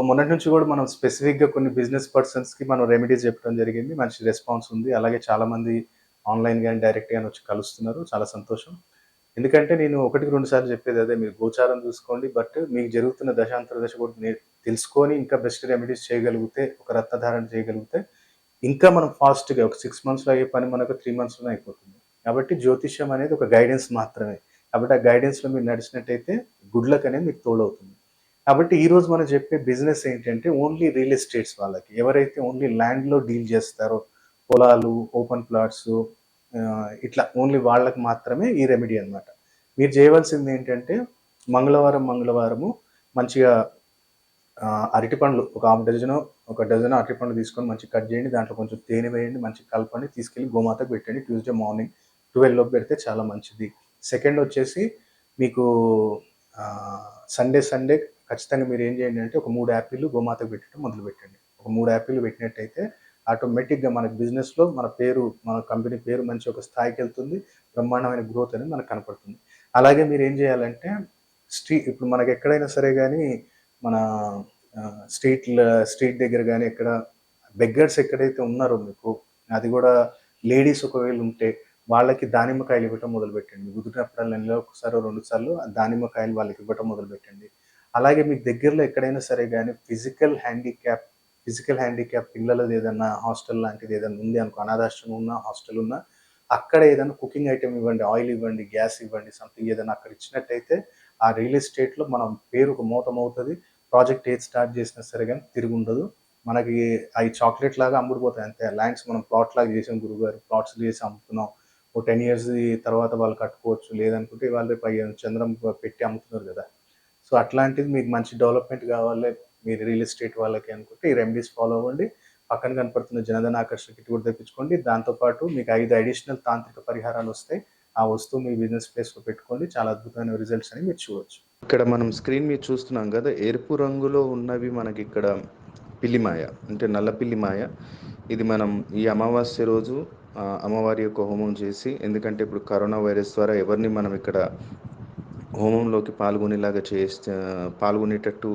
మొన్నటి నుంచి కూడా మనం స్పెసిఫిక్‌గా కొన్ని బిజినెస్ పర్సన్స్‌కి మనం రెమెడీస్ చెప్పడం జరిగింది. మంచి రెస్పాన్స్ ఉంది. అలాగే చాలామంది ఆన్‌లైన్ గాని, డైరెక్ట్ గాని వచ్చి కలుస్తున్నారు. చాలా సంతోషం. ఎందుకంటే నేను ఒకటికి 2 సార్లు చెప్పేది అదే. మీరు గోచారం చూసుకోండి. బట్ మీకు జరుగుతున్న దశాంతర దశ కూడా తెలుసుకొని ఇంకా బెస్ట్ రెమెడీస్ చేయగలిగితే, ఒక రత్నధారణ చేయగలిగితే ఇంకా మనం ఫాస్ట్‌గా ఒక 6 మంత్స్‌లో అయ్యే పని మనకు 3 మంత్స్‌లోనే అయిపోతుంది. కాబట్టి జ్యోతిష్యం అనేది ఒక గైడెన్స్ మాత్రమే. కాబట్టి ఆ గైడెన్స్‌లో మీరు నడిచినట్టయితే గుడ్ లక్ అనేది మీకు తోడవుతుంది. కాబట్టి ఈరోజు మనం చెప్పే బిజినెస్ ఏంటంటే ఓన్లీ రియల్ ఎస్టేట్స్ వాళ్ళకి. ఎవరైతే ఓన్లీ ల్యాండ్‌లో డీల్ చేస్తారో పొలాలు, ఓపెన్ ప్లాట్సు ఇట్లా ఓన్లీ వాళ్ళకి మాత్రమే ఈ రెమెడీ అన్నమాట. మీరు చేయవలసిందేంటంటే మంగళవారము మంచిగా అరటిపండ్లు ఒక హాఫ్ డజనో, ఒక డజనో అరటిపండ్లు తీసుకొని మంచిగా కట్ చేయండి. దాంట్లో కొంచెం తేనె వేయండి. మంచిగా కలపండి. తీసుకెళ్ళి గోమాతకు పెట్టండి. ట్యూస్‌డే మార్నింగ్ 12 లోపు పెడితే చాలా మంచిది. సెకండ్ వచ్చేసి మీకు సండే ఖచ్చితంగా మీరేం చేయండి అంటే ఒక 3 యాపిల్లు గోమాతకు పెట్టడం మొదలుపెట్టండి. ఒక 3 యాపిల్లు పెట్టినట్టయితే ఆటోమేటిక్‌గా మనకు బిజినెస్‌లో మన పేరు, మన కంపెనీ పేరు మంచి ఒక స్థాయికెళ్తుంది. బ్రహ్మాండమైన గ్రోత్ అనేది మనకు కనపడుతుంది. అలాగే మీరేం చేయాలంటే ఇప్పుడు మనకెక్కడైనా సరే గానీ మన స్ట్రీట్ దగ్గర గానీ ఎక్కడ బెగ్గర్స్ ఎక్కడైతే ఉన్నారో మీకు, అది గూడా లేడీస్ ఒకవేళ ఉంటే వాళ్ళకి దానిమ్మకాయలు ఇవ్వటం మొదలుపెట్టండి. కుదిరినప్పుడల్లా నెలలో ఒకసారో, 2 సార్లు దానిమ్మకాయలు వాళ్ళకి ఇవ్వటం మొదలుపెట్టండి. అలాగే మీకు దగ్గరలో ఎక్కడైనా సరే గానీ ఫిజికల్ హ్యాండిక్యాప్ పిల్లలది ఏదన్నా హాస్టల్ లాంటిది ఏదన్నా ఉంది అనుకో, అనాథాశ్రమం ఉన్నా, హాస్టల్ ఉన్నా, అక్కడ ఏదైనా కుకింగ్ ఐటెమ్ ఇవ్వండి, ఆయిల్ ఇవ్వండి, గ్యాస్ ఇవ్వండి, సంథింగ్ ఏదైనా అక్కడ ఇచ్చినట్టయితే ఆ రియల్ ఎస్టేట్‌లో మనం పేరుకు మోతమవుతది. ప్రాజెక్ట్ ఏది స్టార్ట్ చేసినా సరే గానీ తిరుగుండదు. మనకి అయి చాక్లెట్ లాగా అమ్ముడుపోతాయి అంతే. ల్యాండ్స్ మనం ప్లాట్ లాగా చేసాం గురువుగారు. ప్లాట్స్ చేసి అమ్ముతున్నాం. ఓ 10 ఇయర్స్ తర్వాత వాళ్ళు కట్టుకోవచ్చు. లేదనుకుంటే ఇవాళ రేపు చంద్రం పెట్టి అమ్ముతున్నారు గదా! సో, అట్లాంటిది మీకు మంచి డెవలప్‌మెంట్ కావాలి మీరు రియల్ ఎస్టేట్ వాళ్ళకి అనుకుంటే ఈ రెమెడీస్ ఫాలో అవ్వండి. పక్కన కనపడుతున్న జనధన ఆకర్షణ కిట్ కూడా తెప్పించుకోండి. దాంతో పాటు మీకు 5 అడిషనల్ తాంత్రిక పరిహారాలొస్తాయి. ఆ వస్తువు మీ బిజినెస్ ప్లేస్‌లో పెట్టుకోండి. చాలా అద్భుతమైన రిజల్ట్స్ అనేవి మీరు చూడొచ్చు. ఇక్కడ మనం స్క్రీన్ మీద చూస్తున్నాం కదా, ఎరుపు రంగులో ఉన్నవి మనకిక్కడ పిల్లిమాయ, అంటే నల్ల పిల్లిమాయ. ఇది మనం ఈ అమావాస్య రోజు అమ్మవారి యొక్క హోమం చేసి, ఎందుకంటే ఇప్పుడు కరోనా వైరస్ ద్వారా ఎవరిని మనం ఇక్కడ హోమంలోకి పాల్గొనేటట్టు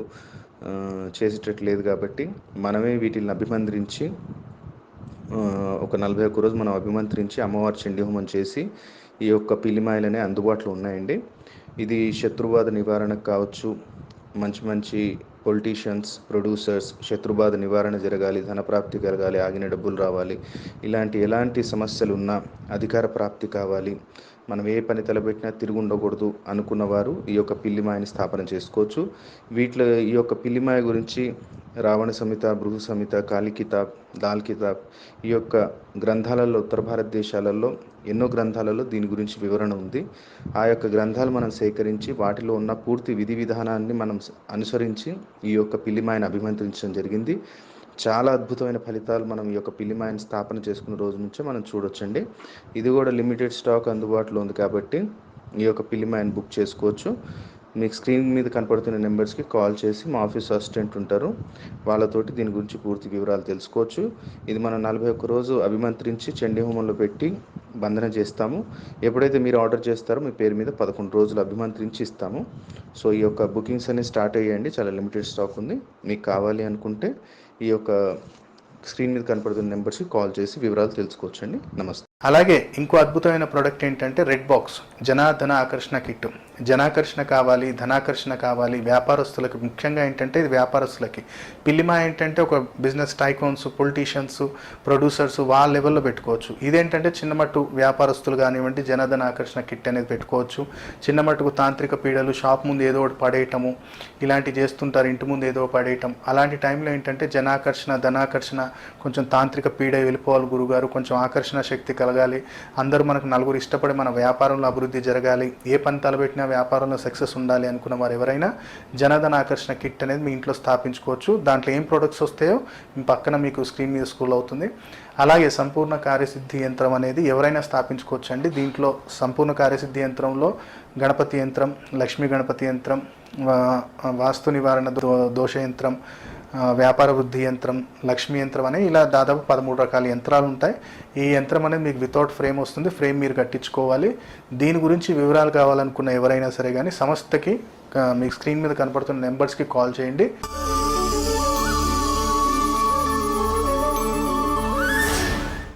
చేసేటట్టు లేదు కాబట్టి మనమే వీటిని అభిమంత్రించి ఒక 41 రోజు మనం అభిమంత్రించి అమ్మవారి చండీ హోమం చేసి ఈ యొక్క పిల్లిమాయలనే అందుబాటులో ఉన్నాయండి. ఇది శత్రుబాధ నివారణకు కావచ్చు, మంచి పొలిటీషియన్స్, ప్రొడ్యూసర్స్ శత్రుబాధ నివారణ జరగాలి, ధనప్రాప్తి కలగాలి, ఆగిన డబ్బులు రావాలి, ఎలాంటి సమస్యలు ఉన్నా అధికార ప్రాప్తి కావాలి, మనం ఏ పని తలపెట్టినా తిరిగి ఉండకూడదు అనుకున్నవారు ఈ యొక్క పిల్లిమాయని స్థాపన చేసుకోవచ్చు. వీటిలో ఈ యొక్క పిల్లిమాయ గురించి రావణ సంహిత, భృగు సంహిత, కాళీ కితాబ్, దాల్ కితాబ్ ఈ యొక్క గ్రంథాలలో, ఉత్తర భారతదేశాలలో ఎన్నో గ్రంథాలలో దీని గురించి వివరణ ఉంది. ఆ యొక్క గ్రంథాలు మనం సేకరించి వాటిలో ఉన్న పూర్తి విధి విధానాన్ని మనం అనుసరించి ఈ యొక్క పిల్లిమాయను అభిమంత్రించడం జరిగింది. చాలా అద్భుతమైన ఫలితాలు మనం ఈ యొక్క పిల్లిమాయని స్థాపన చేసుకున్న రోజు నుంచే మనం చూడొచ్చండి. ఇది కూడా లిమిటెడ్ స్టాక్ అందుబాటులో ఉంది కాబట్టి ఈ యొక్క పిల్లిమాయని బుక్ చేసుకోవచ్చు. మీకు స్క్రీన్ మీద కనపడుతున్న నెంబర్స్కి కాల్ చేసి మా ఆఫీస్ అసిస్టెంట్ ఉంటారు, వాళ్ళతోటి దీని గురించి పూర్తి వివరాలు తెలుసుకోవచ్చు. ఇది మనం 41 రోజు అభిమంత్రించి చండీ హోమంలో పెట్టి బంధన చేస్తాము. ఎప్పుడైతే మీరు ఆర్డర్ చేస్తారో మీ పేరు మీద 11 రోజులు అభిమంత్రించి ఇస్తాము. సో ఈ యొక్క బుకింగ్స్ అనేవి స్టార్ట్ అయ్యాయండి. చాలా లిమిటెడ్ స్టాక్ ఉంది. మీకు కావాలి అనుకుంటే ఈ యొక్క స్క్రీన్ మీద కనపడుతున్న నెంబర్స్కి కాల్ చేసి వివరాలు తెలుసుకోవచ్చండి. నమస్తే. అలాగే ఇంకో అద్భుతమైన ప్రోడక్ట్ ఏంటంటే రెడ్ బాక్స్ ధన ఆకర్షణ కిట్. జనాకర్షణ కావాలి, ధనాకర్షణ కావాలి, వ్యాపారస్తులకు ముఖ్యంగా ఏంటంటే ఇది వ్యాపారస్తులకి. పిల్లిమా ఏంటంటే ఒక బిజినెస్ టైకోన్స్, పొలిటీషియన్స్, ప్రొడ్యూసర్స్ వాళ్ళ లెవెల్లో పెట్టుకోవచ్చు. ఇదేంటంటే చిన్నమట్టు వ్యాపారస్తులు కానివ్వండి జనధన ఆకర్షణ కిట్ అనేది పెట్టుకోవచ్చు. చిన్నమట్టుకు తాంత్రిక పీడలు, షాప్ ముందు ఏదో ఒకటి పడేయటము ఇలాంటివి చేస్తుంటారు, ఇంటి ముందు ఏదో పడేయటం. అలాంటి టైంలో ఏంటంటే జనాకర్షణ, ధనాకర్షణ, కొంచెం తాంత్రిక పీడ వెళ్ళిపోవాలి గురుగారు, కొంచెం ఆకర్షణ శక్తి కలగాలి, అందరూ మనకు నలుగురు ఇష్టపడి మన వ్యాపారంలో అభివృద్ధి జరగాలి, ఏ పని తలబెట్టినా వ్యాపారంలో సక్సెస్ ఉండాలి అనుకున్న వారు ఎవరైనా జనధన ఆకర్షణ కిట్ అనేది మీ ఇంట్లో స్థాపించుకోవచ్చు. దాంట్లో ఏం ప్రొడక్ట్స్ వస్తాయో పక్కన మీకు స్క్రీన్ మీద స్క్రోల్ అవుతుంది. అలాగే సంపూర్ణ కార్యసిద్ధి యంత్రం అనేది ఎవరైనా స్థాపించుకోవచ్చు అండి. దీంట్లో సంపూర్ణ కార్యసిద్ధి యంత్రంలో గణపతి యంత్రం, లక్ష్మీ గణపతి యంత్రం, వాస్తు నివారణ దోష యంత్రం, వ్యాపార వృద్ధి యంత్రం, లక్ష్మీ యంత్రం అని ఇలా దాదాపు 13 రకాల యంత్రాలు ఉంటాయి. ఈ యంత్రం అనేది మీకు వితౌట్ ఫ్రేమ్ వస్తుంది. ఫ్రేమ్ మీరు కట్టించుకోవాలి. దీని గురించి వివరాలు కావాలనుకున్న ఎవరైనా సరే కానీ సంస్థకి మీకు స్క్రీన్ మీద కనపడుతున్న నెంబర్స్కి కాల్ చేయండి.